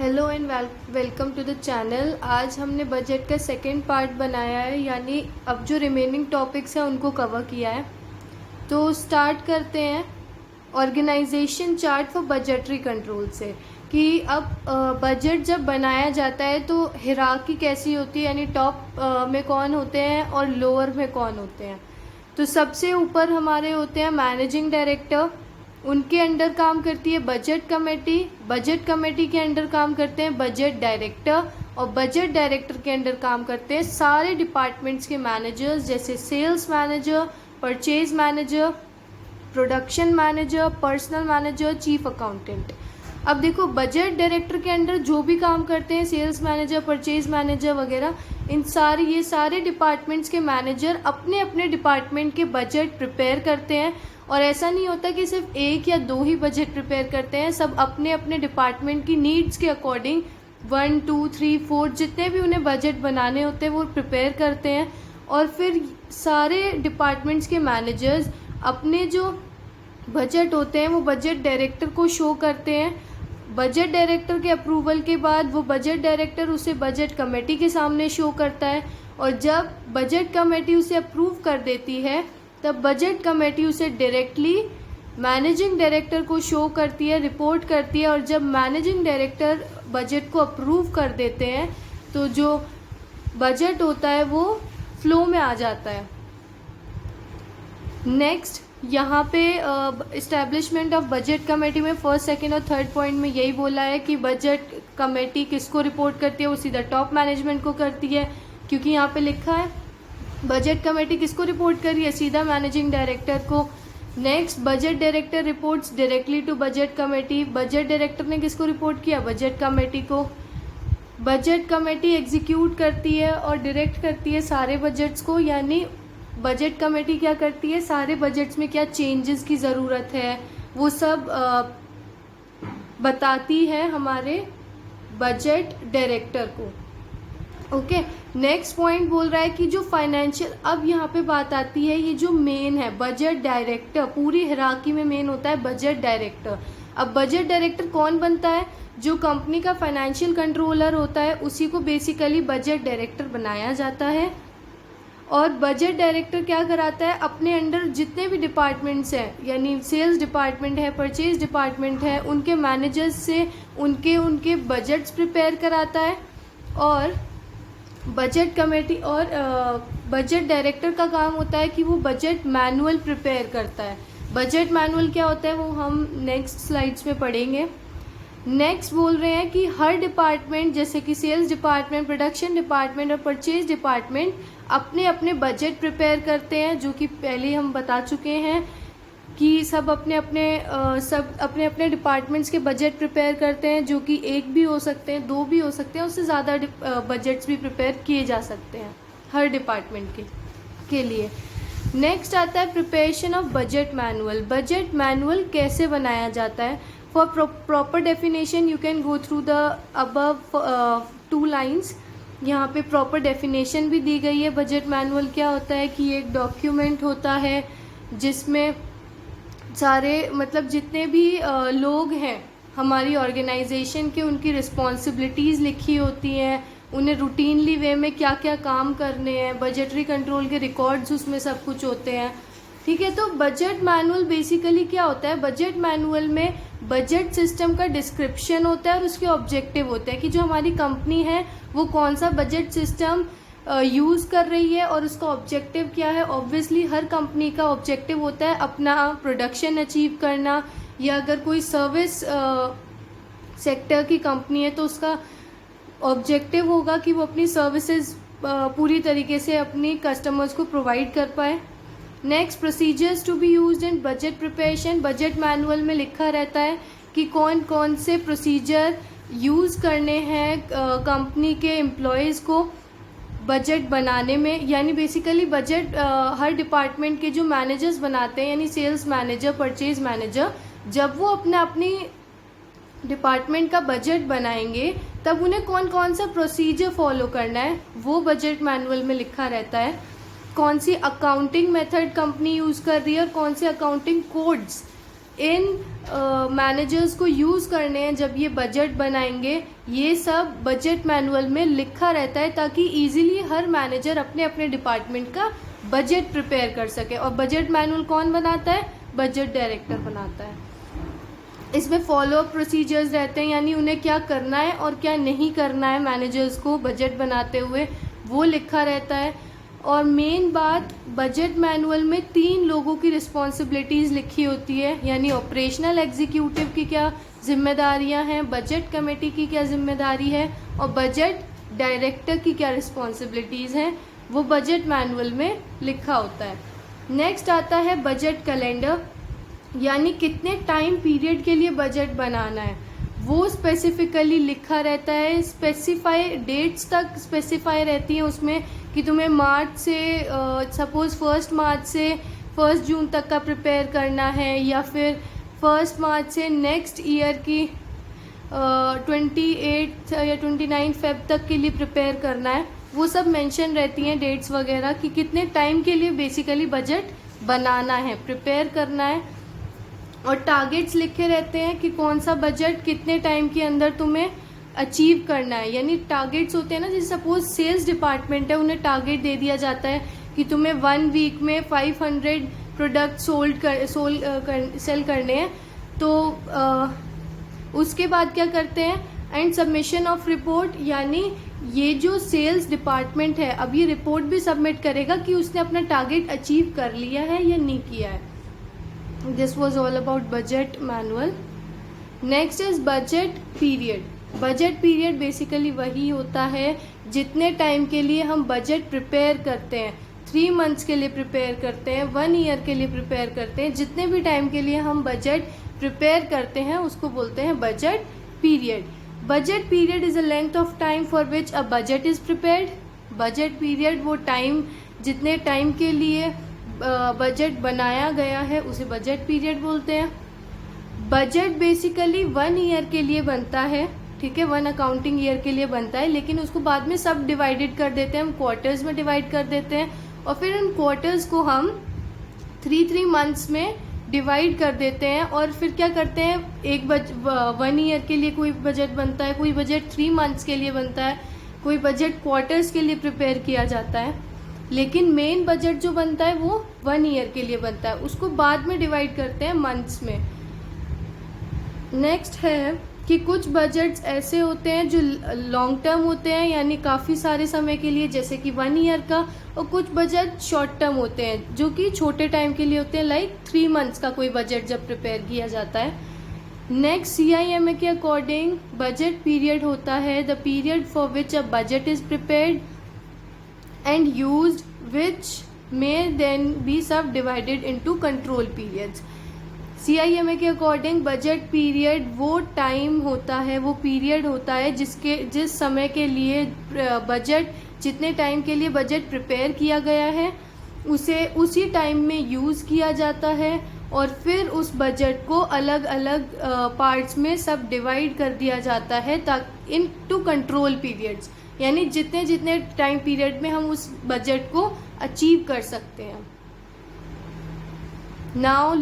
Hello and welcome to the channel. आज हमने budget का सेकंड पार्ट बनाया है, यानी अब जो रिमेनिंग टॉपिक्स हैं उनको कवर किया है। तो स्टार्ट करते हैं organisation chart for budgetary control से कि अब बजट जब बनाया जाता है तो हिरार्की कैसी होती है, यानी टॉप में कौन होते हैं और लोअर में कौन होते हैं। तो सबसे ऊपर हमारे होते हैं मैनेजिंग डायरेक्टर, उनके अंडर काम करती है बजट कमेटी के अंडर काम करते हैं बजट डायरेक्टर, और बजट डायरेक्टर के अंडर काम करते हैं सारे डिपार्टमेंट्स के मैनेजर्स, जैसे sales manager, purchase manager, production manager, personal manager, chief accountant. अब देखो, बजट डायरेक्टर के अंडर जो भी काम करते हैं सेल्स मैनेजर, परचेज मैनेजर वगैरह, ये सारे डिपार्टमेंट्स के मैनेजर अपने अपने डिपार्टमेंट के बजट प्रिपेयर करते हैं। और ऐसा नहीं होता कि सिर्फ एक या दो ही बजट प्रिपेयर करते हैं, सब अपने अपने डिपार्टमेंट की नीड्स के अकॉर्डिंग 1, 2, 3, 4 जितने भी उन्हें बजट बनाने होते हैं वो प्रिपेयर करते हैं। और फिर सारे डिपार्टमेंट्स के मैनेजर्स अपने जो बजट होते हैं वो बजट डायरेक्टर को शो करते हैं। बजट डायरेक्टर के अप्रूवल के बाद वो बजट डायरेक्टर उसे बजट कमेटी के सामने शो करता है, और जब बजट कमेटी उसे अप्रूव कर देती है तब बजट कमेटी उसे डायरेक्टली मैनेजिंग डायरेक्टर को शो करती है, रिपोर्ट करती है। और जब मैनेजिंग डायरेक्टर बजट को अप्रूव कर देते हैं तो जो बजट होता है वो फ्लो में आ जाता है। नेक्स्ट, यहाँ पे इस्टेब्लिशमेंट ऑफ बजट कमेटी में फर्स्ट, सेकंड और थर्ड पॉइंट में यही बोला है कि बजट कमेटी किसको रिपोर्ट करती है, वो सीधा टॉप मैनेजमेंट को करती है, क्योंकि यहाँ पे लिखा है बजट कमेटी किसको रिपोर्ट कर रही है, सीधा मैनेजिंग डायरेक्टर को। Next, budget director reports directly to budget committee. Budget director ने किसको रिपोर्ट किया, बजट कमेटी को। बजट कमेटी एग्जीक्यूट करती है और डायरेक्ट करती है सारे बजट्स को, यानी बजट कमेटी क्या करती है, सारे बजट्स में क्या चेंजेस की ज़रूरत है वो सब बताती है हमारे बजट डायरेक्टर को। ओके, नेक्स्ट पॉइंट बोल रहा है कि जो फाइनेंशियल, अब यहाँ पे बात आती है, ये जो मेन है बजट डायरेक्टर, पूरी हिरार्की में मेन होता है बजट डायरेक्टर। अब बजट डायरेक्टर कौन बनता है, जो कंपनी का फाइनेंशियल कंट्रोलर होता है उसी को बेसिकली बजट डायरेक्टर बनाया जाता है। और बजट डायरेक्टर क्या कराता है, अपने अंडर जितने भी डिपार्टमेंट्स हैं, यानी सेल्स डिपार्टमेंट है, परचेज डिपार्टमेंट है, उनके मैनेजर्स से उनके बजट्स प्रिपेयर कराता है। और बजट कमेटी और बजट डायरेक्टर का काम होता है कि वो बजट मैनुअल प्रिपेयर करता है। बजट मैनुअल क्या होता है वो हम नेक्स्ट स्लाइड्स में पढ़ेंगे। नेक्स्ट बोल रहे हैं कि हर डिपार्टमेंट, जैसे कि सेल्स डिपार्टमेंट, प्रोडक्शन डिपार्टमेंट और परचेज डिपार्टमेंट अपने अपने बजट प्रिपेयर करते हैं, जो कि पहले हम बता चुके हैं कि सब अपने अपने डिपार्टमेंट्स के बजट प्रिपेयर करते हैं, जो कि एक भी हो सकते हैं, दो भी हो सकते हैं, उससे ज़्यादा बजट्स भी प्रिपेयर किए जा सकते हैं हर डिपार्टमेंट के लिए। नेक्स्ट आता है preparation of budget manual. Budget manual कैसे बनाया जाता है, for proper definition you can go through the above 2 lines. यहाँ पे प्रॉपर डेफिनेशन भी दी गई है। बजट मैनुअल क्या होता है कि एक डॉक्यूमेंट होता है जिसमें सारे, मतलब जितने भी लोग हैं हमारी ऑर्गेनाइजेशन के, उनकी रिस्पॉन्सिबिलिटीज़ लिखी होती हैं, उन्हें रूटीनली वे में क्या क्या काम करने हैं, बजटरी कंट्रोल के रिकॉर्ड्स उसमें सब कुछ होते हैं। ठीक है, तो बजट मैनुअल बेसिकली क्या होता है, बजट मैनुअल में बजट सिस्टम का डिस्क्रिप्शन होता है और उसके ऑब्जेक्टिव होते हैं कि जो हमारी कंपनी है वो कौन सा बजट सिस्टम यूज़ कर रही है और उसका ऑब्जेक्टिव क्या है। ऑब्वियसली हर कंपनी का ऑब्जेक्टिव होता है अपना प्रोडक्शन अचीव करना, या अगर कोई सर्विस सेक्टर की कंपनी है तो उसका ऑब्जेक्टिव होगा कि वो अपनी सर्विसेज पूरी तरीके से अपनी कस्टमर्स को प्रोवाइड कर पाए। Next, procedures to be used in budget preparation. Budget manual में लिखा रहता है कि कौन कौन से प्रोसीजर यूज़ करने हैं कंपनी के एम्प्लॉयज़ को बजट बनाने में, यानी बेसिकली बजट हर डिपार्टमेंट के जो मैनेजर्स बनाते हैं, यानी सेल्स मैनेजर, परचेज मैनेजर, जब वो अपनी डिपार्टमेंट का बजट बनाएंगे तब उन्हें कौन कौन सा प्रोसीजर फॉलो करना है वो बजट मैनुअल में लिखा रहता है। कौन सी अकाउंटिंग मेथड कंपनी यूज़ कर रही है और कौन से अकाउंटिंग कोड्स इन मैनेजर्स को यूज़ करने हैं जब ये बजट बनाएंगे, ये सब बजट मैनुअल में लिखा रहता है ताकि इजीली हर मैनेजर अपने अपने डिपार्टमेंट का बजट प्रिपेयर कर सके। और बजट मैनुअल कौन बनाता है? बजट डायरेक्टर बनाता है। इसमें फॉलोअप प्रोसीजर्स रहते हैं, यानी उन्हें क्या करना है और क्या नहीं करना है मैनेजर्स को बजट बनाते हुए, वो लिखा रहता है। और मेन बात, बजट मैनुअल में 3 लोगों की रिस्पॉन्सिबिलिटीज़ लिखी होती है, यानी ऑपरेशनल एग्जीक्यूटिव की क्या जिम्मेदारियां हैं, बजट कमेटी की क्या जिम्मेदारी है और बजट डायरेक्टर की क्या रिस्पॉन्सिबिलिटीज़ हैं, वो बजट मैनुअल में लिखा होता है। नेक्स्ट आता है बजट कैलेंडर, यानी कितने टाइम पीरियड के लिए बजट बनाना है वो स्पेसिफिकली लिखा रहता है। स्पेसिफाई डेट्स तक स्पेसिफाई रहती हैं उसमें कि तुम्हें मार्च से सपोज 1 मार्च से 1 जून तक का प्रिपेयर करना है, या फिर 1 मार्च से नेक्स्ट ईयर की 28 या 29 फेब तक के लिए प्रिपेयर करना है। वो सब मेंशन रहती हैं डेट्स वगैरह कि कितने टाइम के लिए बेसिकली बजट बनाना है, प्रिपेयर करना है। और टारगेट्स लिखे रहते हैं कि कौन सा बजट कितने टाइम के अंदर तुम्हें अचीव करना है। यानी टारगेट्स होते हैं ना, जैसे सपोज सेल्स डिपार्टमेंट है, उन्हें टारगेट दे दिया जाता है कि तुम्हें 1 वीक में 500 प्रोडक्ट सेल करने हैं। तो उसके बाद क्या करते हैं, एंड सबमिशन ऑफ रिपोर्ट, यानी ये जो सेल्स डिपार्टमेंट है अब ये रिपोर्ट भी सबमिट करेगा कि उसने अपना टारगेट अचीव कर लिया है या नहीं किया है। This was all about budget manual. Next is budget period. Budget period basically वही होता है जितने टाइम के लिए हम बजट प्रिपेयर करते हैं। 3 मंथ्स के लिए प्रिपेयर करते हैं, 1 ईयर के लिए प्रिपेयर करते हैं, जितने भी टाइम के लिए हम बजट प्रिपेयर करते हैं उसको बोलते हैं budget period. Budget period is a length of time for which a budget is prepared. Budget period वो टाइम, जितने टाइम के लिए बजट बनाया गया है उसे बजट पीरियड बोलते हैं। बजट बेसिकली 1 ईयर के लिए बनता है, ठीक है, 1 अकाउंटिंग ईयर के लिए बनता है, लेकिन उसको बाद में सब डिवाइडेड कर देते हैं, हम क्वार्टर्स में डिवाइड कर देते हैं और फिर उन क्वार्टर्स को हम 3 मंथ्स में डिवाइड कर देते हैं। और फिर क्या करते हैं, 1 ईयर के लिए कोई बजट बनता है, कोई बजट 3 मंथ्स के लिए बनता है, कोई बजट क्वार्टर्स के लिए प्रिपेयर किया जाता है, लेकिन मेन बजट जो बनता है वो 1 ईयर के लिए बनता है, उसको बाद में डिवाइड करते हैं मंथ्स में। नेक्स्ट है कि कुछ बजट्स ऐसे होते हैं जो लॉन्ग टर्म होते हैं, यानी काफ़ी सारे समय के लिए, जैसे कि 1 ईयर का, और कुछ बजट शॉर्ट टर्म होते हैं जो कि छोटे टाइम के लिए होते हैं, लाइक 3 मंथ्स का कोई बजट जब प्रिपेयर किया जाता है। नेक्स्ट CIMA के अकॉर्डिंग बजट पीरियड होता है the period for which a budget is prepared and used, which may then be subdivided into control periods. CIMA के अकॉर्डिंग बजट पीरियड वो टाइम होता है, वो पीरियड होता है जिस समय के लिए बजट, जितने टाइम के लिए बजट प्रिपेयर किया गया है उसे उसी टाइम में यूज़ किया जाता है और फिर उस बजट को अलग अलग पार्ट्स में सब डिवाइड कर दिया जाता है ताकि इन टू कंट्रोल पीरियड्स, यानी जितने जितने टाइम पीरियड में हम उस बजट को अचीव कर सकते हैं। Now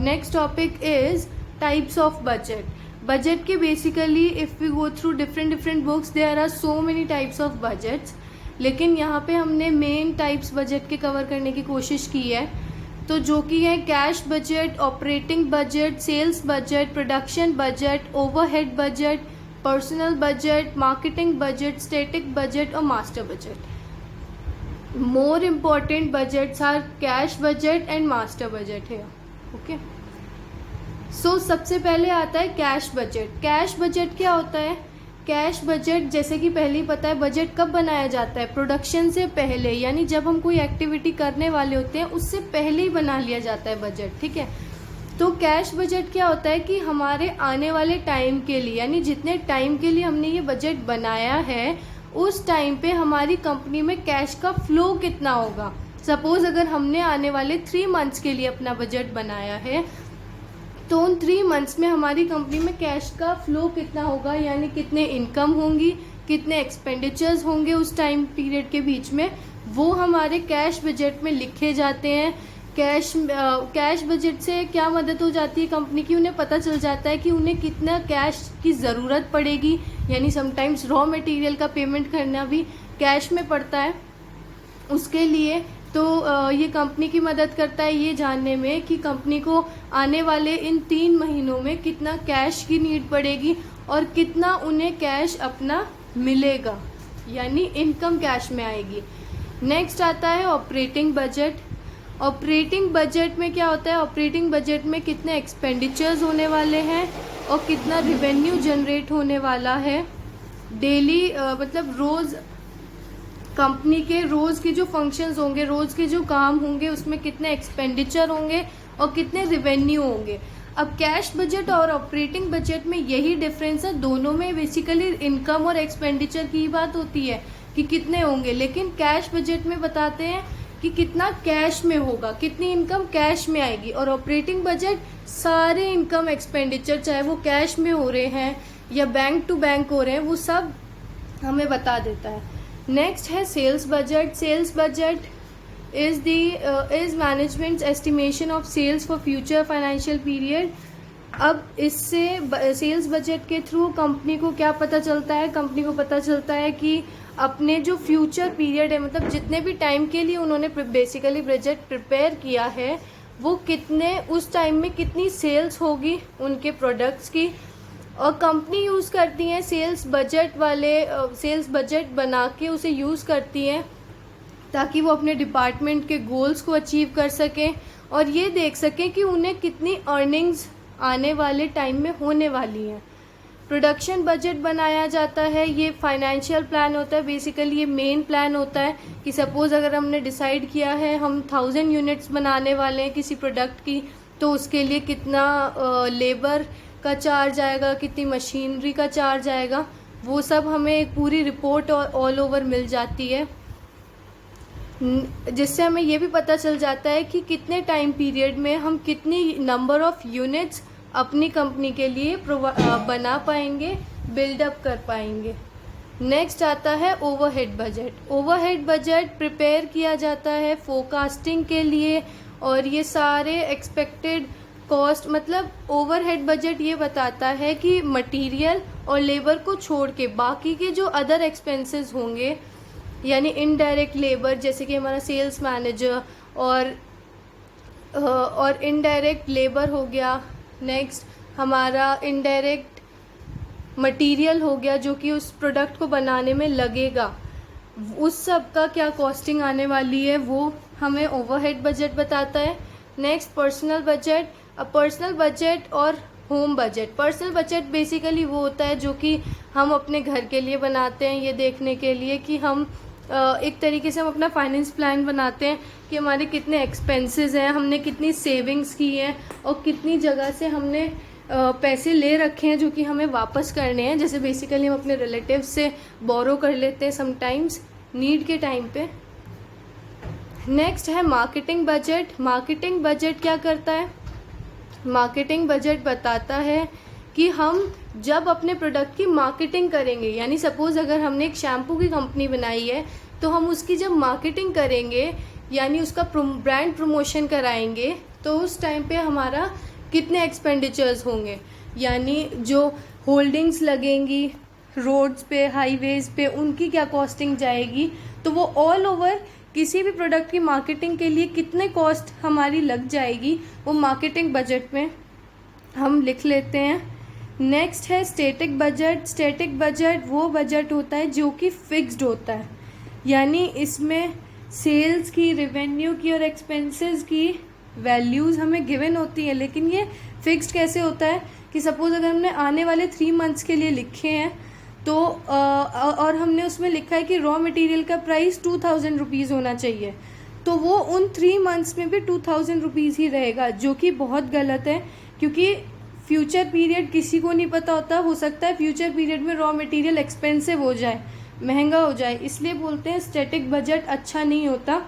next topic is types of budget. Budget के basically if we go through different books there are so many types of budgets, लेकिन यहाँ पे हमने मेन टाइप्स बजट के कवर करने की कोशिश की है, तो जो कि है cash budget, operating budget, sales budget, production budget, overhead budget, personal budget, marketing budget, static budget और master budget. More important budgets are cash budget and master budget है। ओके, सो सबसे पहले आता है कैश बजट। कैश बजट क्या होता है? Cash budget जैसे कि पहले ही पता है, बजट कब बनाया जाता है? प्रोडक्शन से पहले, यानी जब हम कोई एक्टिविटी करने वाले होते हैं उससे पहले ही बना लिया जाता है बजट, ठीक है। तो कैश बजट क्या होता है कि हमारे आने वाले टाइम के लिए, यानी जितने टाइम के लिए हमने ये बजट बनाया है उस टाइम पे हमारी कंपनी में कैश का फ्लो कितना होगा। सपोज अगर हमने आने वाले 3 मंथ्स के लिए अपना बजट बनाया है तो उन 3 मंथ्स में हमारी कंपनी में कैश का फ्लो कितना होगा, यानी कितने इनकम होंगी, कितने एक्सपेंडिचर्स होंगे उस टाइम पीरियड के बीच में, वो हमारे कैश बजट में लिखे जाते हैं कैश बजट से क्या मदद हो जाती है कंपनी की, उन्हें पता चल जाता है कि उन्हें कितना कैश की ज़रूरत पड़ेगी, यानी समटाइम्स रॉ मटेरियल का पेमेंट करना भी कैश में पड़ता है उसके लिए। तो ये कंपनी की मदद करता है ये जानने में कि कंपनी को आने वाले इन 3 महीनों में कितना कैश की नीड पड़ेगी और कितना उन्हें कैश अपना मिलेगा, यानी इनकम कैश में आएगी। नेक्स्ट आता है ऑपरेटिंग बजट। ऑपरेटिंग बजट में क्या होता है, ऑपरेटिंग बजट में कितने एक्सपेंडिचर्स होने वाले हैं और कितना रिवेन्यू जनरेट होने वाला है डेली, मतलब रोज़ कंपनी के रोज़ के जो फंक्शंस होंगे, रोज़ के जो काम होंगे, उसमें कितने एक्सपेंडिचर होंगे और कितने रिवेन्यू होंगे। अब कैश बजट और ऑपरेटिंग बजट में यही डिफरेंस है, दोनों में बेसिकली इनकम और एक्सपेंडिचर की बात होती है कि कितने होंगे, लेकिन कैश बजट में बताते हैं कि कितना कैश में होगा, कितनी इनकम कैश में आएगी। और ऑपरेटिंग बजट सारे इनकम एक्सपेंडिचर, चाहे वो कैश में हो रहे हैं या बैंक टू बैंक हो रहे हैं, वो सब हमें बता देता है। नेक्स्ट है sales budget. Sales budget is management's estimation of sales for future financial period. अब इससे सेल्स बजट के थ्रू कंपनी को क्या पता चलता है, कंपनी को पता चलता है कि अपने जो फ्यूचर पीरियड है, मतलब जितने भी टाइम के लिए उन्होंने बेसिकली बजट प्रिपेयर किया है, वो कितने उस टाइम में कितनी सेल्स होगी उनके प्रोडक्ट्स की। और कंपनी यूज़ करती हैं सेल्स बजट बना के उसे यूज़ करती हैं ताकि वो अपने डिपार्टमेंट के गोल्स को अचीव कर सकें और ये देख सकें कि उन्हें कितनी अर्निंग्स आने वाले टाइम में होने वाली हैं। प्रोडक्शन बजट बनाया जाता है, ये फाइनेंशियल प्लान होता है, बेसिकली ये मेन प्लान होता है कि सपोज़ अगर हमने डिसाइड किया है हम 1000 यूनिट्स बनाने वाले हैं किसी प्रोडक्ट की, तो उसके लिए कितना लेबर का चार्ज आएगा, कितनी मशीनरी का चार्ज आएगा, वो सब हमें एक पूरी रिपोर्ट ऑल ओवर मिल जाती है, जिससे हमें ये भी पता चल जाता है कि कितने टाइम पीरियड में हम कितनी नंबर ऑफ यूनिट्स अपनी कंपनी के लिए बना पाएंगे, बिल्डअप कर पाएंगे। नेक्स्ट आता है overhead budget. Overhead budget prepare किया जाता है फोरकास्टिंग के लिए और ये सारे एक्सपेक्टेड कॉस्ट, मतलब ओवरहेड बजट ये बताता है कि मटेरियल और लेबर को छोड़ के बाकी के जो अदर एक्सपेंसेस होंगे, यानी इनडायरेक्ट लेबर जैसे कि हमारा सेल्स मैनेजर और इनडायरेक्ट लेबर हो गया, नेक्स्ट हमारा इनडायरेक्ट मटेरियल हो गया जो कि उस प्रोडक्ट को बनाने में लगेगा, उस सब का क्या कॉस्टिंग आने वाली है वो हमें ओवरहेड बजट बताता है। Next personal budget. Personal budget और home budget. Personal budget basically वो होता है जो कि हम अपने घर के लिए बनाते हैं, ये देखने के लिए कि हम एक तरीके से हम अपना फाइनेंस प्लान बनाते हैं कि हमारे कितने एक्सपेंसेस हैं, हमने कितनी सेविंग्स की हैं और कितनी जगह से हमने पैसे ले रखे हैं जो कि हमें वापस करने हैं। जैसे बेसिकली हम अपने रिलेटिव से बोरो कर लेते हैं समटाइम्स नीड के टाइम पे। नेक्स्ट है मार्केटिंग बजट। मार्केटिंग बजट क्या करता है, मार्केटिंग बजट बताता है कि हम जब अपने प्रोडक्ट की मार्केटिंग करेंगे, यानी सपोज़ अगर हमने एक शैम्पू की कंपनी बनाई है तो हम उसकी जब मार्केटिंग करेंगे यानी उसका ब्रांड प्रमोशन कराएंगे तो उस टाइम पे हमारा कितने एक्सपेंडिचर्स होंगे, यानी जो होल्डिंग्स लगेंगी रोड्स पे, हाईवेज़ पे, उनकी क्या कॉस्टिंग जाएगी, तो वो ऑल ओवर किसी भी प्रोडक्ट की मार्केटिंग के लिए कितने कॉस्ट हमारी लग जाएगी वो मार्केटिंग बजट में हम लिख लेते हैं। नेक्स्ट है स्टैटिक बजट। स्टैटिक बजट वो बजट होता है जो कि फिक्स्ड होता है, यानी इसमें सेल्स की, रेवेन्यू की और एक्सपेंसेस की वैल्यूज़ हमें गिवन होती है, लेकिन ये फिक्स्ड कैसे होता है कि सपोज़ अगर हमने आने वाले 3 मंथ्स के लिए लिखे हैं तो और हमने उसमें लिखा है कि रॉ मटेरियल का प्राइस 2000 रुपीज़ होना चाहिए, तो वो उन 3 मंथ्स में भी 2000 रुपीज़ ही रहेगा, जो कि बहुत गलत है क्योंकि फ्यूचर पीरियड किसी को नहीं पता होता, हो सकता है फ्यूचर पीरियड में रॉ मटेरियल एक्सपेंसिव हो जाए, महंगा हो जाए, इसलिए बोलते हैं स्टैटिक बजट अच्छा नहीं होता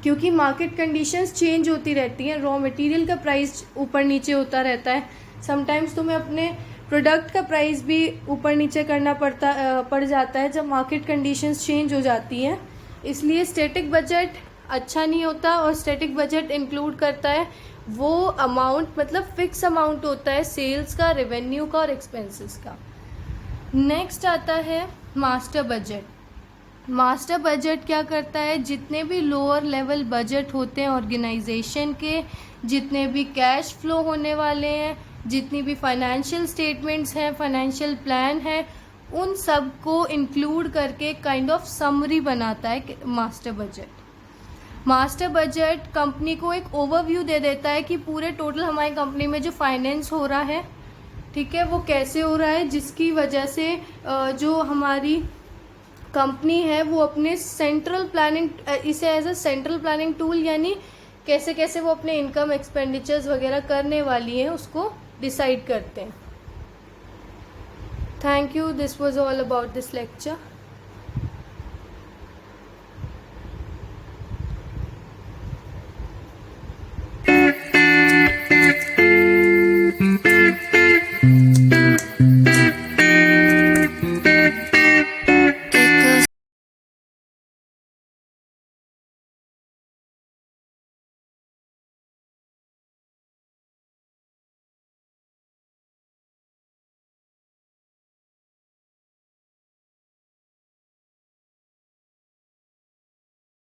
क्योंकि मार्केट कंडीशंस चेंज होती रहती हैं, रॉ मटेरियल का प्राइस ऊपर नीचे होता रहता है, समटाइम्स तुम्हें अपने प्रोडक्ट का प्राइस भी ऊपर नीचे करना पड़ जाता है जब मार्केट कंडीशंस चेंज हो जाती हैं। इसलिए स्टैटिक बजट अच्छा नहीं होता, और स्टैटिक बजट इंक्लूड करता है वो अमाउंट, मतलब फिक्स अमाउंट होता है सेल्स का, रेवेन्यू का और एक्सपेंसेस का। नेक्स्ट आता है मास्टर बजट। मास्टर बजट क्या करता है, जितने भी लोअर लेवल बजट होते हैं ऑर्गेनाइजेशन के, जितने भी कैश फ्लो होने वाले हैं, जितनी भी फाइनेंशियल स्टेटमेंट्स हैं, फाइनेंशियल प्लान है, उन सब को इंक्लूड करके काइंड ऑफ समरी बनाता है master budget. Master budget company को एक ओवरव्यू दे देता है कि पूरे टोटल हमारी कंपनी में जो फाइनेंस हो रहा है, ठीक है, वो कैसे हो रहा है, जिसकी वजह से जो हमारी कंपनी है वो अपने सेंट्रल प्लानिंग, इसे as a central planning tool, यानी कैसे कैसे वो अपने इनकम एक्सपेंडिचर्स वगैरह करने वाली हैं उसको डिसाइड करते हैं। Thank you, this was all about this lecture.